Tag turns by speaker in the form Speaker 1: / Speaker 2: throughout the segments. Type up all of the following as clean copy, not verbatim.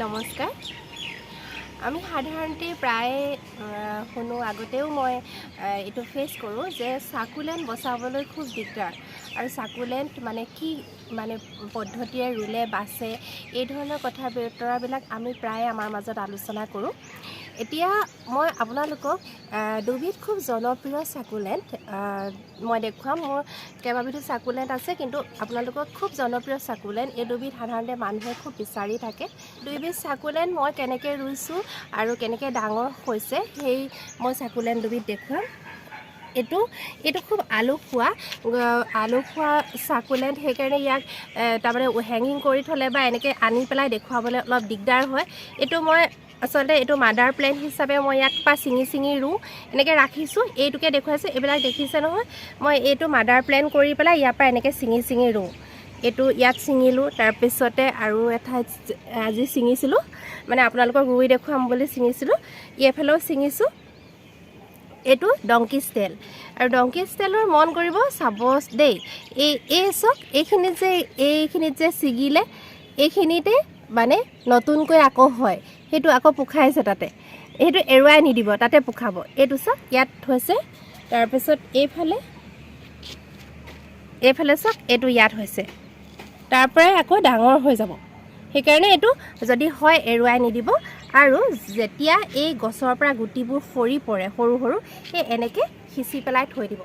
Speaker 1: নমস্কাৰ। আমি সাধাৰণতে প্ৰায় শুনো আগতেও মই এইটো ফেচ কৰোঁ যে চাকুলেণ্ট বচাবলৈ খুব দিগদাৰ আৰু চাকুলেণ্ট মানে কি মানে পদ্ধতিৰে ৰুলে বাচে এই ধৰণৰ কথা বতৰাবিলাক আমি প্ৰায় আমাৰ মাজত আলোচনা কৰোঁ। এতিয়া মই আপোনালোকক দুবিধ খুব জনপ্ৰিয় চাকুলেণ্ট মই দেখুৱাম। মোৰ কেইবাবিধো চাকুলেণ্ট আছে, কিন্তু আপোনালোকক খুব জনপ্ৰিয় চাকুলেণ্ট এই দুবিধ সাধাৰণতে মানুহে খুব বিচাৰি থাকে। দুইবিধ চাকুলেণ্ট মই কেনেকৈ ৰুইছোঁ আৰু কেনেকৈ ডাঙৰ হৈছে সেই মই চাকুলেণ্ট দুবিধ দেখুৱাম। এইটো খুব আলু খোৱা চাকুলেণ্ট, সেইকাৰণে ইয়াক তাৰমানে হেঙিং কৰি থ'লে বা এনেকৈ আনি পেলাই দেখুৱাবলৈ অলপ দিগদাৰ হয়। আচলতে এইটো মাদাৰ প্লেণ্ট হিচাপে মই ইয়াক ছিঙি ৰুওঁ, এনেকৈ ৰাখিছোঁ। এইটোকে দেখুৱাইছোঁ, এইবিলাক দেখিছে নহয়। মই এইটো মাদাৰ প্লেণ্ট কৰি পেলাই ইয়াৰ পৰা এনেকৈ ছিঙি ৰুওঁ। এইটো ইয়াত ছিঙিলোঁ, তাৰপিছতে আৰু এঠাইত আজি ছিঙিছিলোঁ, মানে আপোনালোকক ৰুই দেখুৱাম বুলি ছিঙিছিলোঁ। এইফালেও ছিঙিছোঁ। এইটো ডংকি ষ্টেল, আৰু ডংকি ষ্টেলৰ মন কৰিব চাব দেই, চাওক এইখিনিত যে ছিগিলে এইখিনিতে মানে নতুনকৈ আকৌ হয়, সেইটো আকৌ পোখাইছে তাতে। সেইটো এৰুৱাই নিদিব, তাতে পোখাব। এইটো চাওক ইয়াত হৈছে, তাৰপিছত এইফালে চাওক এইটো ইয়াত হৈছে, তাৰ পৰাই আকৌ ডাঙৰ হৈ যাব। সেইকাৰণে এইটো যদি হয় এৰুৱাই নিদিব। আৰু যেতিয়া এই গছৰ পৰা গুটিবোৰ সৰি পৰে সৰু সৰু, সেই এনেকৈ সিঁচি পেলাই থৈ দিব,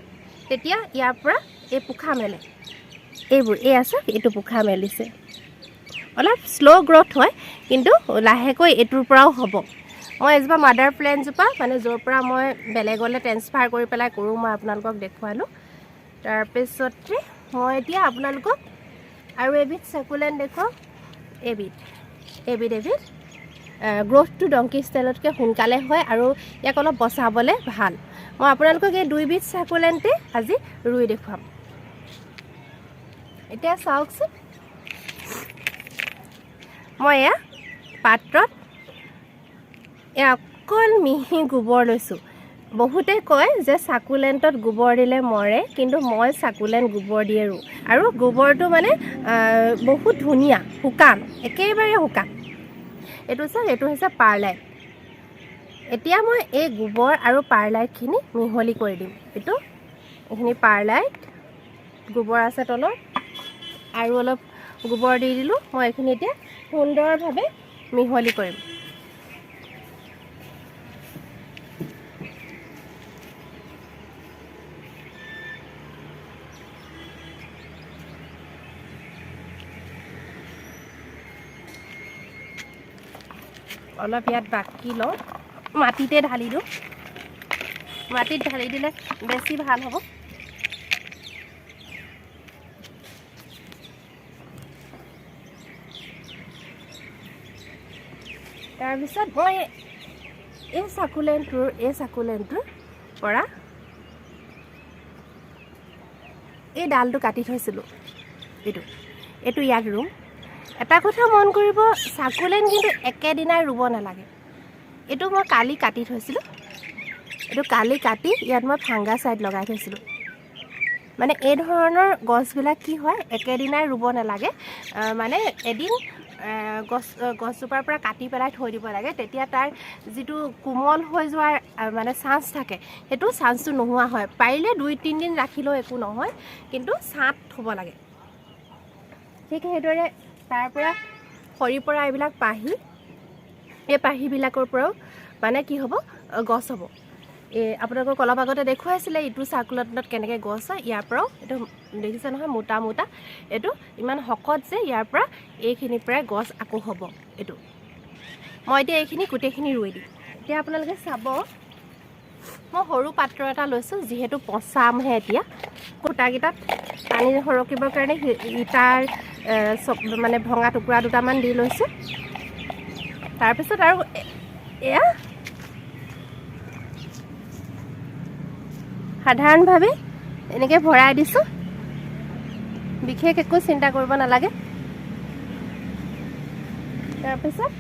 Speaker 1: তেতিয়া ইয়াৰ পৰা এই পোখা মেলে। এই আছে, এইটো পোখা মেলিছে। অলপ শ্ল' গ্ৰথ হয়, কিন্তু লাহেকৈ এইটোৰ পৰাও হ'ব। মই এজোপা মাদাৰ প্লেণ্টজোপা মানে য'ৰ পৰা মই বেলেগলৈ ট্ৰেন্সফাৰ কৰি পেলাই কৰোঁ, মই আপোনালোকক দেখুৱালোঁ। তাৰপিছতে মই এতিয়া আপোনালোকক আৰু এবিধ চাকুলেণ্ট দেখুৱাওঁ। এবিধ গ্ৰ'থটো ডংকি ষ্টাইলতকৈ সোনকালে হয় আৰু ইয়াক অলপ বচাবলৈ ভাল। মই আপোনালোকক এই দুইবিধ চাকুলেণ্টে আজি ৰুই দেখুৱাম। এতিয়া চাওকচোন, মই এয়া পাত্ৰত অকল মিহি গোবৰ লৈছোঁ। বহুতে কয় যে চাকুলেণ্টত গোবৰ দিলে মৰে, কিন্তু মই চাকুলেণ্ট গোবৰ দিয়ে ৰুওঁ, আৰু গোবৰটো মানে বহুত ধুনীয়া, শুকান, একেবাৰে শুকান। এইটো চাওক, এইটো হৈছে পাৰলাইট। এতিয়া মই এই গোবৰ আৰু পাৰলাইটখিনি মিহলি কৰি দিম। এইখিনি পাৰলাইট, গোবৰ আছে তলত, আৰু অলপ গোবৰ দি দিলোঁ। মই এইখিনি এতিয়া সুন্দৰভাৱে মিহলি কৰিম। অলপ ইয়াত বাকি লওঁ, মাটিতে ঢালি দিওঁ। মাটিত ঢালি দিলে বেছি ভাল হ'ব। তাৰপিছত মই এই চাকুলেণ্টটোৰ পৰা এই ডালটো কাটি থৈছিলোঁ, এইটো ইয়াক ৰুম। এটা কথা মন কৰিব, চাকুলেণ্ট কিন্তু একেদিনাই ৰুব নালাগে। এইটো মই কালি কাটি থৈছিলোঁ। ইয়াত মই ফাংগাচাইড লগাই থৈছিলোঁ। মানে এই ধৰণৰ গছবিলাক কি হয়, একেদিনাই ৰুব নালাগে। মানে এদিন গছজোপাৰ পৰা কাটি পেলাই থৈ দিব লাগে, তেতিয়া তাৰ যিটো কোমল হৈ যোৱাৰ মানে চান্স থাকে, সেইটো চান্সটো নোহোৱা হয়। পাৰিলে 2-3 দিন ৰাখিলেও একো নহয়, কিন্তু ছাঁত থ'ব লাগে। ঠিক সেইদৰে তাৰ পৰা সৰি পৰা এইবিলাক পাহি, এই পাহিবিলাকৰ পৰাও মানে কি হ'ব, গছ হ'ব। আপোনালোকক অলপ আগতে দেখুৱাইছিলে ইটো চাকুলেণ্টত কেনেকৈ গছ হয়। ইয়াৰ পৰাও এইটো দেখিছে নহয়, মোটা এইটো ইমান শকত যে ইয়াৰ পৰা এইখিনিৰ পৰাই গছ আকৌ হ'ব। মই এতিয়া এইখিনি গোটেইখিনি ৰুই দিম। এতিয়া আপোনালোকে চাব, মই সৰু পাত্ৰ এটা লৈছোঁ, যিহেতু পচা আমহে। এতিয়া সূতাকেইটাত পানী সৰকিবৰ কাৰণে ইটাৰ মানে ভঙা টুকুৰা দুটামান দি লৈছোঁ। তাৰপিছত আৰু এয়া সাধাৰণভাৱে এনেকৈ ভৰাই দিছোঁ। বিশেষ একো চিন্তা কৰিব নালাগে। তাৰপিছত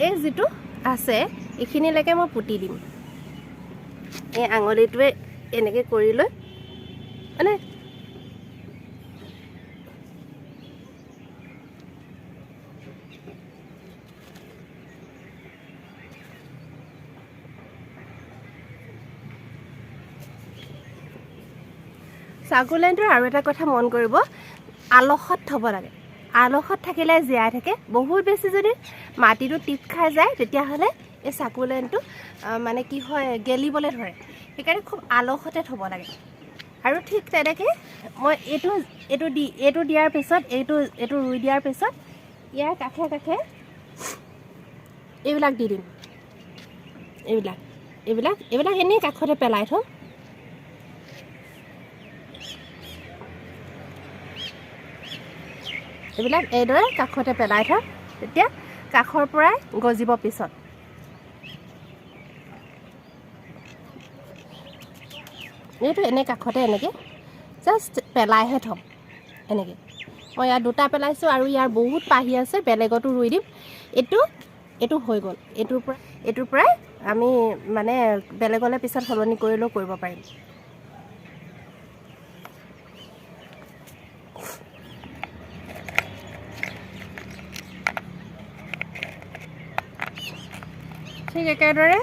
Speaker 1: এই যিটো আছে এইখিনিলৈকে মই পুতি দিম। এই আঙুলিটোৱে এনেকৈ কৰি লৈ মানে সাকুলেণ্টৰ আৰু এটা কথা মন কৰিব, আলসত থ'ব লাগে। আলসত থাকিলে জীয়াই থাকে। বহুত বেছি যদি মাটিটো টিপ খাই যায় তেতিয়াহ'লে এই সাকুলেণ্টটো মানে কি হয়, গেলিবলৈ ধৰে। সেইকাৰণে খুব আলসতে থ'ব লাগে। আৰু ঠিক তেনেকৈ মই এইটো দিয়াৰ পিছত এইটো ৰুই দিয়াৰ পিছত ইয়াৰ কাষে কাষে এইবিলাক দি দিম। এইবিলাক এনেই কাষতে পেলাই থওঁ। এইবিলাক এইদৰে কাষতে পেলাই থওঁ, তেতিয়া কাষৰ পৰাই গজিব পিছত। এইটো এনে কাষতে এনেকৈ জাষ্ট পেলাইহে থ'ম। এনেকৈ মই ইয়াত 2টা পেলাইছোঁ আৰু ইয়াৰ বহুত পাহি আছে, বেলেগতো ৰুই দিম। এইটো হৈ গ'ল। এইটোৰ পৰাই আমি মানে বেলেগলৈ পিছত সলনি কৰিলেও কৰিব পাৰিম। ঠিক একেদৰে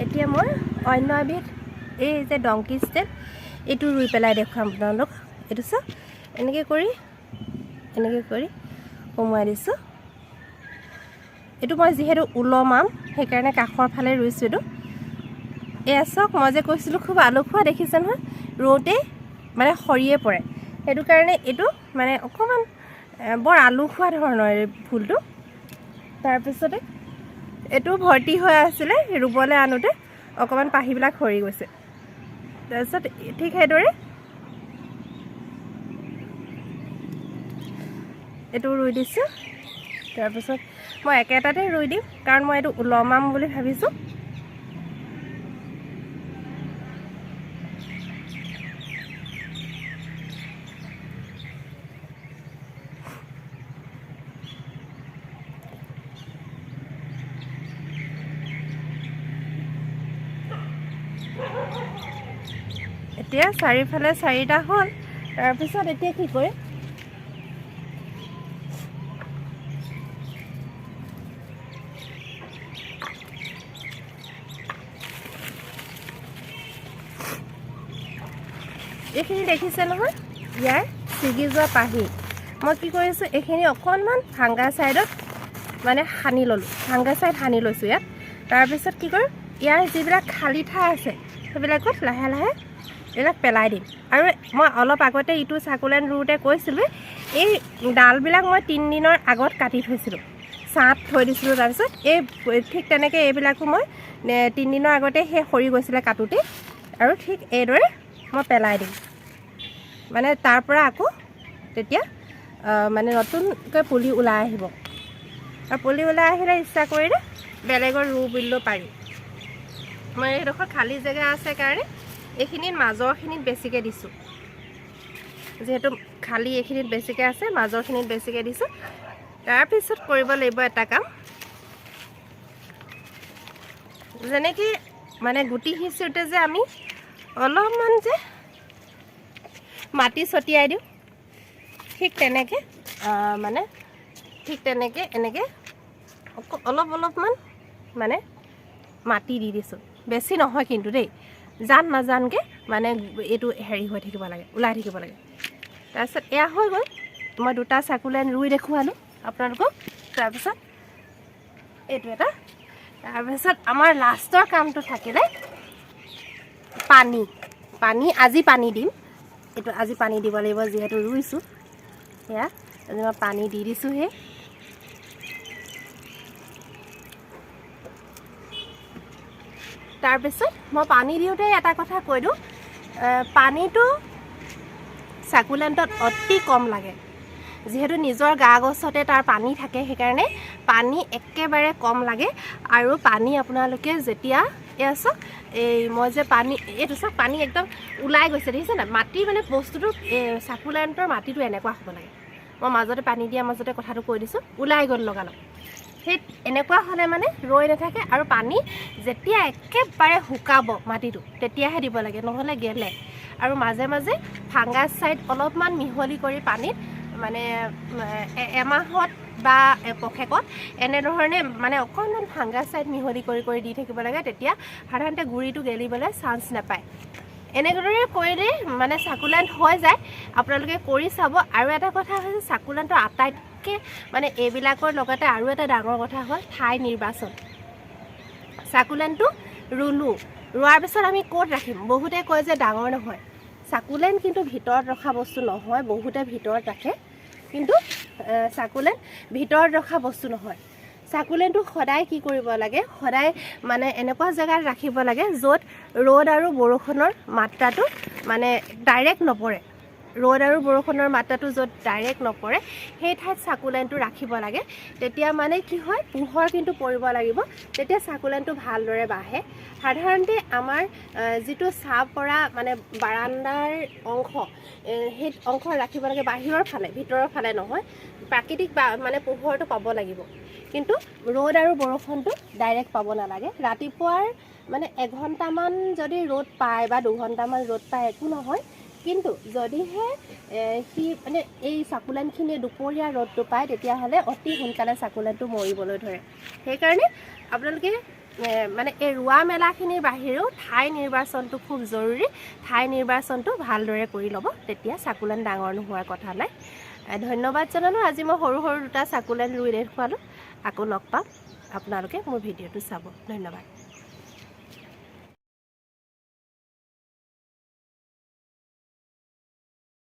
Speaker 1: এতিয়া মই অন্য এবিধ এই যে ডংকি ষ্টেপ এইটো ৰুই পেলাই দেখুৱাম আপোনালোক। এইটো চাওক, এনেকৈ কৰি সোমোৱাই দিছোঁ। এইটো মই যিহেতু ওলমাম সেইকাৰণে কাষৰ ফালে ৰুইছোঁ। এয়া চাওক, মই যে কৈছিলোঁ খুব আলসুৱা, দেখিছে নহয়, ৰুওঁতেই মানে সৰিয়ে পৰে। সেইটো কাৰণে এইটো মানে অকণমান বৰ আলসুৱা ধৰণৰ এই ফুলটো। তাৰপিছতে এইটো ভৰ্তি হৈ আছিলে, ৰুবলৈ আনোতে অকণমান পাহিবিলাক সৰি গৈছে। তাৰপিছত ঠিক সেইদৰে এইটো ৰুই দিছোঁ। তাৰপিছত মই একেটাতে ৰুই দিম, কাৰণ মই এইটো ওলমাম বুলি ভাবিছোঁ। এতিয়া চাৰিওফালে 4টা হ'ল। তাৰপিছত এতিয়া কি কৰিম, এইখিনি দেখিছে নহয়, ইয়াৰ ছিগি যোৱা পাহি। মই কি কৰিছোঁ, এইখিনি অকণমান ভাংগা ছাইডত মানে সানি ল'লোঁ, ভাংগা ছাইড সানি লৈছোঁ ইয়াত। তাৰপিছত কি কৰোঁ, ইয়াৰ যিবিলাক খালী ঠাই আছে সেইবিলাকত লাহে লাহে এইবিলাক পেলাই দিম। আৰু মই অলপ আগতে ইটো সাকুলেণ্ট ৰুওঁতে কৈছিলোঁ, এই ডালবিলাক মই 3 দিনৰ আগত কাটি থৈছিলোঁ, ছাঁত থৈ দিছিলোঁ। তাৰপিছত ঠিক তেনেকৈ এইবিলাকো মই 3 দিনৰ আগতে সেই সৰি গৈছিলে কাটোতে। আৰু ঠিক এইদৰে মই পেলাই দিম, মানে তাৰ পৰা আকৌ তেতিয়া মানে নতুনকৈ পুলি ওলাই আহিব। আৰু পুলি ওলাই আহিলে ইচ্ছা কৰিলে বেলেগৰ ৰুওঁ বুলিলেও পাৰি। মই এইডোখৰ খালী জেগা আছে কাৰণে এইখিনিত মাজৰখিনিত বেছিকৈ দিছোঁ, যিহেতু খালী এইখিনিত বেছিকৈ আছে, মাজৰখিনিত বেছিকৈ দিছোঁ। তাৰপিছত কৰিব লাগিব এটা কাম, যেনেকৈ মানে গুটি সিঁচোতে যে আমি অলপমান যে মাটি ছটিয়াই দিওঁ, ঠিক তেনেকৈ এনেকৈ অলপমান মানে মাটি দি দিছোঁ। বেছি নহয় কিন্তু দেই, জান নাজানকৈ মানে এইটো হেৰি হৈ থাকিব লাগে, ওলাই থাকিব লাগে। তাৰপিছত এয়া হৈ গ'ল, মই 2টা সাকুলেণ্ট ৰুই দেখুৱালোঁ আপোনালোকক। তাৰপিছত এইটো এটা। তাৰপিছত আমাৰ লাষ্টৰ কামটো থাকিলে পানী আজি পানী দিম। এইটো আজি পানী দিব লাগিব, যিহেতু ৰুইছোঁ। সেয়া আজি মই পানী দি দিছোঁহে। তাৰপিছত মই পানী দিওঁতে এটা কথা কৈ দিওঁ, পানীটো সাকুলেণ্টত অতি কম লাগে। যিহেতু নিজৰ গা গছতে তাৰ পানী থাকে, সেইকাৰণে পানী একেবাৰে কম লাগে। আৰু পানী আপোনালোকে যেতিয়া এয়া চাওক, এই মই যে পানী এইটো চাওক, পানী একদম ওলাই গৈছে, দেখিছে নাই? মাটি মানে বস্তুটো সাকুলেণ্টৰ মাটিটো এনেকুৱা হ'ব লাগে। মই মাজতে পানী দিয়া মাজতে কথাটো কৈ দিছোঁ, ওলাই গ'ল লগালগ। সেই এনেকুৱা হ'লে মানে ৰৈ নাথাকে আৰু পানী যেতিয়া একেবাৰে শুকাব মাটিটো তেতিয়াহে দিব লাগে, নহ'লে গেলে। আৰু মাজে মাজে ফাংগাছাইড অলপমান মিহলি কৰি পানীত মানে এমাহত বা পষেকত এনেধৰণে মানে অকণমান ফাংগাছাইড মিহলি কৰি দি থাকিব লাগে, তেতিয়া সাধাৰণতে গুৰিটো গেলিবলৈ চান্স নাপায়। এনেদৰে কৰিলে মানে চাকুলেণ্ট হৈ যায়, আপোনালোকে কৰি চাব। আৰু এটা কথা হৈছে চাকুলেণ্টৰ আটাইতকৈ মানে এইবিলাকৰ লগতে আৰু এটা ডাঙৰ কথা হ'ল ঠাই নিৰ্বাচন। চাকুলেণ্টটো ৰোৱাৰ পিছত আমি ক'ত ৰাখিম? বহুতে কয় যে ডাঙৰ নহয়। চাকুলেণ্ট কিন্তু ভিতৰত ৰখা বস্তু নহয়, বহুতে ভিতৰত ৰাখে, কিন্তু চাকুলেণ্ট ভিতৰত ৰখা বস্তু নহয়। চাকুলেণ্টটো সদায় কি কৰিব লাগে, সদায় মানে এনেকুৱা জেগাত ৰাখিব লাগে য'ত ৰ'দ আৰু বৰষুণৰ মাত্ৰাটো মানে ডাইৰেক্ট নপৰে। ৰ'দ আৰু বৰষুণৰ মাত্ৰাটো য'ত ডাইৰেক্ট নপৰে সেই ঠাইত চাকুলেণ্টটো ৰাখিব লাগে। তেতিয়া মানে কি হয়, পোহৰ কিন্তু পৰিব লাগিব, তেতিয়া চাকুলেণ্টটো ভালদৰে বাঢ়ে। সাধাৰণতে আমাৰ যিটো ছাঁ পৰা মানে বাৰাণ্ডাৰ অংশ, সেই অংশ ৰাখিব লাগে বাহিৰৰ ফালে, ভিতৰৰ ফালে নহয়। প্ৰাকৃতিক মানে পোহৰটো পাব লাগিব, কিন্তু ৰ'দ আৰু বৰষুণটো ডাইৰেক্ট পাব নালাগে। ৰাতিপুৱাৰ মানে 1 ঘণ্টামান যদি ৰ'দ পায় বা 2 ঘণ্টামান ৰ'দ পায় একো নহয়, কিন্তু যদিহে সি মানে এই চাকুলেণ্টখিনিয়ে দুপৰীয়া ৰ'দটো পায় তেতিয়াহ'লে অতি সোনকালে চাকুলেণ্টটো মৰিবলৈ ধৰে। সেইকাৰণে আপোনালোকে মানে এই ৰোৱা মেলাখিনিৰ বাহিৰেও ঠাই নিৰ্বাচনটো খুব জৰুৰী। ঠাই নিৰ্বাচনটো ভালদৰে কৰি ল'ব, তেতিয়া চাকুলেণ্ট ডাঙৰ নোহোৱাৰ কথা নাই। ধন্যবাদ জনালোঁ। আজি মই সৰু সৰু 2টা চাকুলেণ্ট ৰুই দেখুৱালোঁ। আকৌ লগ পাম, আপোনালোকে মোৰ ভিডিঅ'টো চাব। ধন্যবাদ।